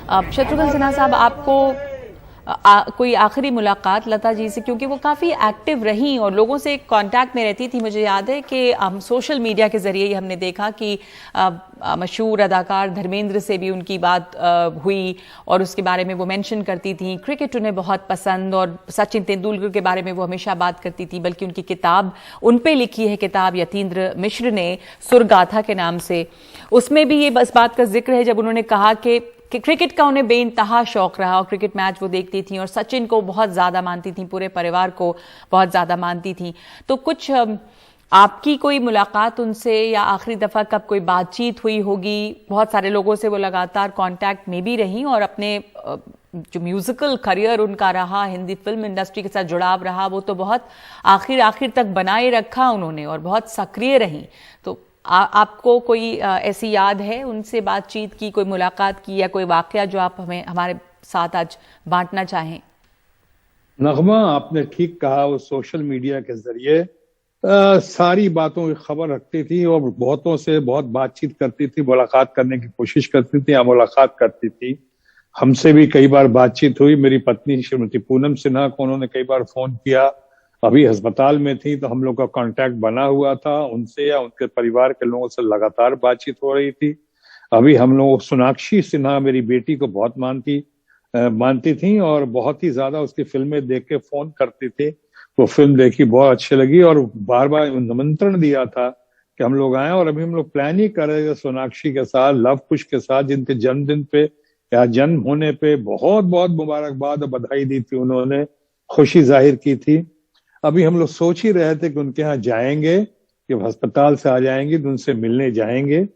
शत्रुघ्न सिन्हा साहब, आपको कोई आखिरी मुलाकात लता जी से, क्योंकि वो काफ़ी एक्टिव रही और लोगों से कांटेक्ट में रहती थी। मुझे याद है कि हम सोशल मीडिया के ज़रिए ही हमने देखा कि मशहूर अदाकार धर्मेंद्र से भी उनकी बात हुई और उसके बारे में वो मेंशन करती थी। क्रिकेट उन्हें बहुत पसंद और सचिन तेंदुलकर के बारे में वो हमेशा बात करती थी, बल्कि उनकी किताब उन पे लिखी है किताब यतीन्द्र मिश्र ने सुरगाथा के नाम से, उसमें भी ये बस बात का जिक्र है जब उन्होंने कहा कि क्रिकेट का उन्हें बेइंतहा शौक रहा और क्रिकेट मैच वो देखती थी और सचिन को बहुत ज़्यादा मानती थी, पूरे परिवार को बहुत ज़्यादा मानती थी। तो कुछ आपकी कोई मुलाकात उनसे या आखिरी दफ़ा कब कोई बातचीत हुई होगी? बहुत सारे लोगों से वो लगातार कांटेक्ट में भी रही और अपने जो म्यूजिकल करियर उनका रहा, हिंदी फिल्म इंडस्ट्री के साथ जुड़ाव रहा, वो तो बहुत आखिर तक बनाए रखा उन्होंने और बहुत सक्रिय रही। तो आपको कोई ऐसी याद है उनसे बातचीत की, कोई मुलाकात की या कोई वाकया जो आप हमें हमारे साथ आज बांटना चाहें? नगमा, आपने ठीक कहा। वो सोशल मीडिया के जरिए सारी बातों की खबर रखती थी और बहुतों से बहुत बातचीत करती थी, मुलाकात करने की कोशिश करती थी या मुलाकात करती थी। हमसे भी कई बार बातचीत हुई। मेरी पत्नी श्रीमती पूनम सिन्हा को उन्होंने कई बार फोन किया। अभी अस्पताल में थी तो हम लोग का कांटेक्ट बना हुआ था। उनसे या उनके परिवार के लोगों से लगातार बातचीत हो रही थी। अभी हम लोग सोनाक्षी सिन्हा मेरी बेटी को बहुत मानती थी और बहुत ही ज्यादा उसकी फिल्में देख के फोन करती थी। वो फिल्म देखी, बहुत अच्छी लगी और बार बार निमंत्रण दिया था कि हम लोग आए। और अभी हम लोग प्लान ही कर रहे थे सोनाक्षी के साथ, लव कुश के साथ, जिनके जन्मदिन पे या जन्म होने पे बहुत बहुत मुबारकबाद और बधाई दी थी उन्होंने, खुशी जाहिर की थी। अभी हम लोग सोच ही रहे थे कि उनके यहाँ जाएंगे, कि अस्पताल से आ जाएंगे तो उनसे मिलने जाएंगे,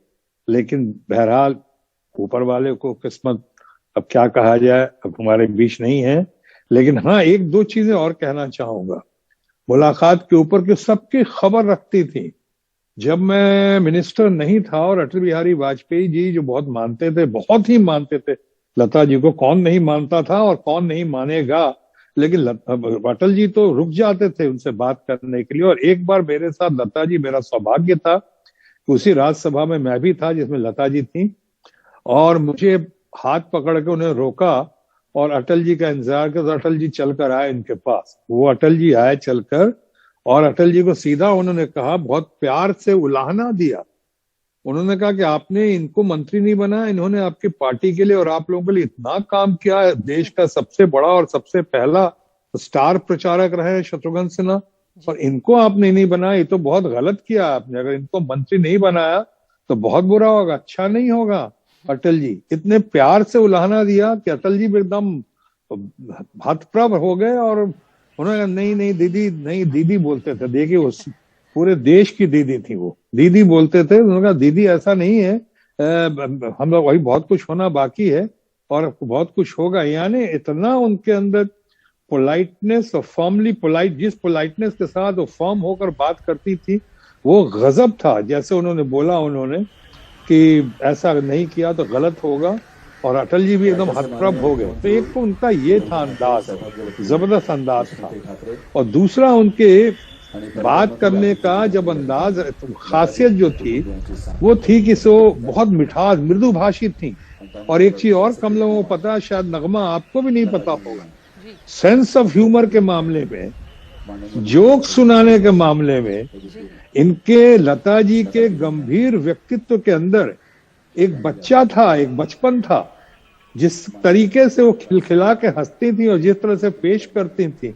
लेकिन बहरहाल ऊपर वाले को किस्मत, अब क्या कहा जाए, अब हमारे बीच नहीं है। लेकिन हाँ, एक दो चीजें और कहना चाहूंगा मुलाकात के ऊपर कि सबकी खबर रखती थी। जब मैं मिनिस्टर नहीं था और अटल बिहारी वाजपेयी जी जो बहुत मानते थे, बहुत ही मानते थे लता जी को, कौन नहीं मानता था और कौन नहीं मानेगा, लेकिन अटल जी तो रुक जाते थे उनसे बात करने के लिए। और एक बार मेरे साथ लता जी, मेरा सौभाग्य था उसी राज्यसभा में मैं भी था जिसमें लता जी थी, और मुझे हाथ पकड़ के उन्हें रोका और अटल जी का इंतजार किया। तो अटल जी चलकर आए इनके पास। वो अटल जी आए चलकर और अटल जी को सीधा उन्होंने कहा, बहुत प्यार से उलाहना दिया। उन्होंने कहा कि आपने इनको मंत्री नहीं बनाया, इन्होंने आपकी पार्टी के लिए और आप लोगों के लिए इतना काम किया है। देश का सबसे बड़ा और सबसे पहला स्टार प्रचारक रहे शत्रुघ्न सिन्हा, और इनको आपने नहीं बनाया, ये तो बहुत गलत किया आपने। अगर इनको मंत्री नहीं बनाया तो बहुत बुरा होगा, अच्छा नहीं होगा। अटल जी इतने प्यार से उलाहना दिया कि अटल जी एकदम हतप्रभ हो गए और उन्होंने कहा, नहीं नहीं दीदी, नहीं दीदी बोलते थे। देखिए वो पूरे देश की दीदी थी, वो दीदी बोलते थे। उन्होंने कहा, दीदी ऐसा नहीं है, हम लोग वही बहुत कुछ होना बाकी है और बहुत कुछ होगा। यानी इतना उनके अंदर पोलाइटनेस और फॉर्मली पोलाइट, जिस पोलाइटनेस के साथ वो फॉर्म होकर बात करती थी वो गजब था। जैसे उन्होंने बोला उन्होंने कि ऐसा नहीं किया तो गलत होगा, और अटल जी भी एकदम हतप्रभ हो गए। तो एक तो उनका ये था अंदाज, जबरदस्त अंदाज था, और दूसरा उनके बात करने का जब अंदाज, खासियत जो थी वो थी कि सो बहुत मिठास, मृदु भाषी थी। और एक चीज और कम लोगों को पता है, शायद नगमा आपको भी नहीं पता होगा, सेंस ऑफ ह्यूमर के मामले में, जोक सुनाने के मामले में, इनके लता जी के गंभीर व्यक्तित्व के अंदर एक बच्चा था, एक बचपन था। जिस तरीके से वो खिलखिला के हंसती थी और जिस तरह से पेश करती थी,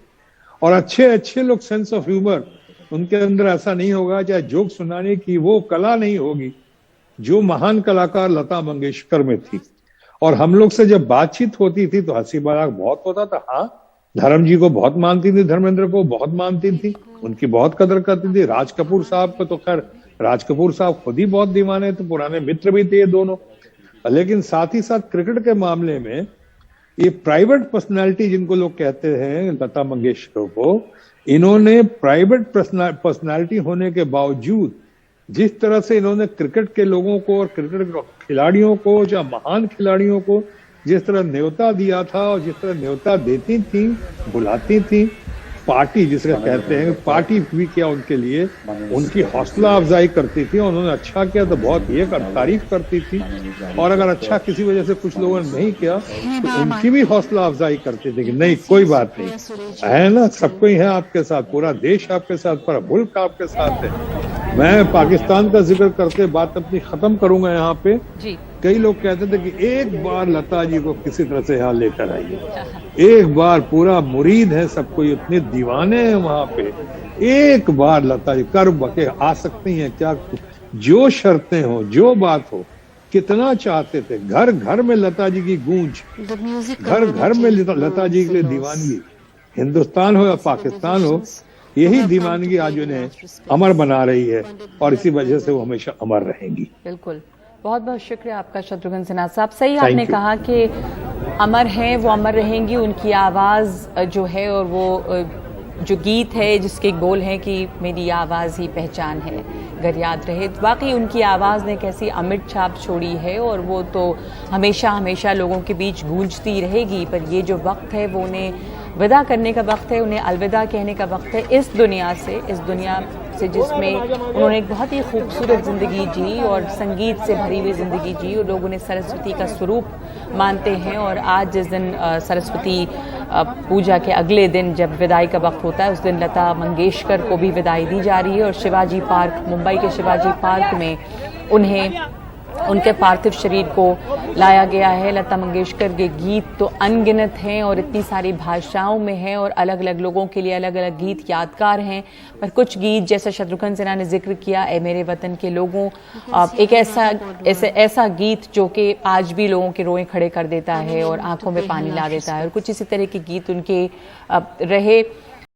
और अच्छे लोग सेंस ऑफ ह्यूमर उनके अंदर ऐसा नहीं होगा, चाहे जोक सुनाने की वो कला नहीं होगी जो महान कलाकार लता मंगेशकर में थी। और हम लोग से जब बातचीत होती थी तो हंसी मजाक बहुत होता था। हाँ, धर्म जी को बहुत मानती थी, धर्मेंद्र को बहुत मानती थी, उनकी बहुत कदर करती थी। राज कपूर साहब को तो खैर, राज कपूर साहब खुद ही बहुत दीवाने थे, पुराने मित्र भी थे ये दोनों। लेकिन साथ ही साथ क्रिकेट के मामले में ये प्राइवेट पर्सनालिटी जिनको लोग कहते हैं लता मंगेशकर को, इन्होंने प्राइवेट पर्सनालिटी होने के बावजूद जिस तरह से इन्होंने क्रिकेट के लोगों को और क्रिकेट खिलाड़ियों को, या महान खिलाड़ियों को जिस तरह न्योता दिया था और जिस तरह न्योता देती थी, बुलाती थी, पार्टी जिसे कहते हैं, पार्टी भी किया उनके लिए, उनकी हौसला अफजाई करती थी। उन्होंने अच्छा किया तो बहुत ये तारीफ करती थी, और अगर अच्छा किसी वजह से कुछ लोगों ने नहीं किया तो उनकी भी हौसला अफजाई करती थी कि नहीं कोई बात नहीं, है ना, सब कोई है आपके साथ, पूरा देश आपके साथ, पूरा मुल्क आपके साथ है। मैं पाकिस्तान का जिक्र करके बात अपनी खत्म करूंगा यहाँ पे। कई लोग कहते थे कि एक बार लता जी को किसी तरह से यहाँ लेकर आइए, एक बार, पूरा मुरीद है सब कोई, इतने दीवाने हैं वहां पे, एक बार लता जी कर बके आ सकती हैं क्या, जो शर्तें हो, जो बात हो, कितना चाहते थे। घर घर में लता जी की गूंज, घर घर में लता जी के लिए दीवानगी, हिंदुस्तान हो या पाकिस्तान हो, यही दीवानगी आज उन्हें अमर बना रही है, और इसी वजह से वो हमेशा अमर रहेंगी। बिल्कुल, बहुत बहुत शुक्रिया आपका शत्रुघ्न सिन्हा साहब। सही आपने कहा कि अमर हैं, वो अमर रहेंगी, उनकी आवाज़ जो है, और वो जो गीत है जिसके बोल हैं कि मेरी आवाज़ ही पहचान है, अगर याद रहे, तो वाकई उनकी आवाज़ ने कैसी अमिट छाप छोड़ी है, और वो तो हमेशा हमेशा लोगों के बीच गूंजती रहेगी। पर ये जो वक्त है वो उन्हें विदा करने का वक्त है, उन्हें अलविदा कहने का वक्त है इस दुनिया से जिसमें उन्होंने एक बहुत ही खूबसूरत ज़िंदगी जी और संगीत से भरी हुई ज़िंदगी जी, और लोग उन्हें सरस्वती का स्वरूप मानते हैं। और आज जिस दिन सरस्वती पूजा के अगले दिन जब विदाई का वक्त होता है, उस दिन लता मंगेशकर को भी विदाई दी जा रही है, और शिवाजी पार्क, मुंबई के शिवाजी पार्क में उन्हें, उनके पार्थिव शरीर को लाया गया है। लता मंगेशकर के गीत तो अनगिनत हैं और इतनी सारी भाषाओं में हैं, और अलग अलग लोगों के लिए अलग अलग गीत यादगार हैं। पर कुछ गीत, जैसा शत्रुघ्न सिन्हा ने जिक्र किया, ए मेरे वतन के लोगों, एक ऐसा गीत जो कि आज भी लोगों के रोए खड़े कर देता है और आंखों में पानी ला देता है, और कुछ इसी तरह के गीत उनके रहे।